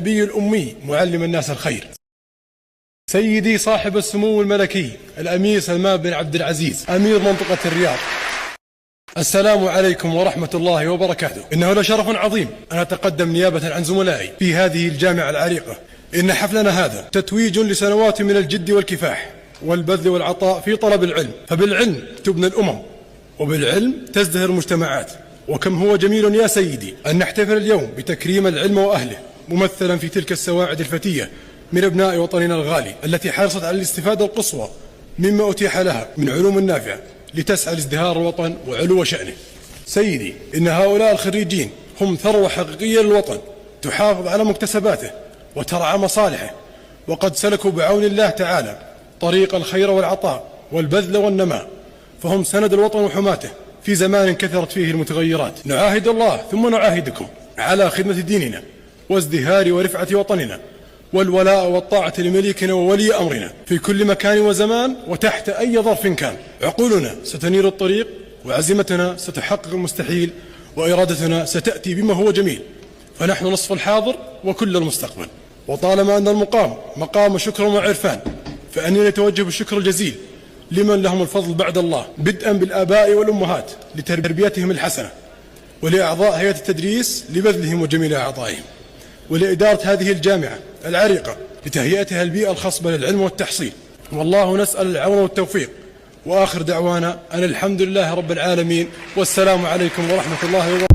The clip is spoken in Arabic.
النبي الأمي معلم الناس الخير، سيدي صاحب السمو الملكي الأمير سلمان بن عبد العزيز أمير منطقة الرياض، السلام عليكم ورحمة الله وبركاته. إنه لشرف عظيم أن أتقدم نيابة عن زملائي في هذه الجامعة العريقة. إن حفلنا هذا تتويج لسنوات من الجد والكفاح والبذل والعطاء في طلب العلم، فبالعلم تبنى الأمم وبالعلم تزدهر المجتمعات. وكم هو جميل يا سيدي أن نحتفل اليوم بتكريم العلم وأهله، ممثلا في تلك السواعد الفتية من أبناء وطننا الغالي التي حرصت على الاستفادة القصوى مما أتيح لها من علوم نافعة لتسعى لازدهار الوطن وعلو شأنه. سيدي، إن هؤلاء الخريجين هم ثروة حقيقية للوطن تحافظ على مكتسباته وترعى مصالحه، وقد سلكوا بعون الله تعالى طريق الخير والعطاء والبذل والنماء، فهم سند الوطن وحماته في زمان كثرت فيه المتغيرات. نعاهد الله ثم نعاهدكم على خدمة ديننا وازدهار ورفعة وطننا والولاء والطاعة لمليكنا وولي أمرنا في كل مكان وزمان وتحت أي ظرف كان. عقولنا ستنير الطريق، وعزيمتنا ستحقق المستحيل، وإرادتنا ستأتي بما هو جميل، فنحن نصف الحاضر وكل المستقبل. وطالما أن المقام مقام شكر وعرفان، فأني نتوجه بالشكر الجزيل لمن لهم الفضل بعد الله، بدءا بالآباء والأمهات لتربيتهم الحسنة، ولأعضاء هيئة التدريس لبذلهم وجميل أعضائهم، ولإدارة هذه الجامعة العريقة لتهيئتها البيئة الخصبة للعلم والتحصيل. والله نسأل العون والتوفيق، وآخر دعوانا أن الحمد لله رب العالمين، والسلام عليكم ورحمة الله وبركاته.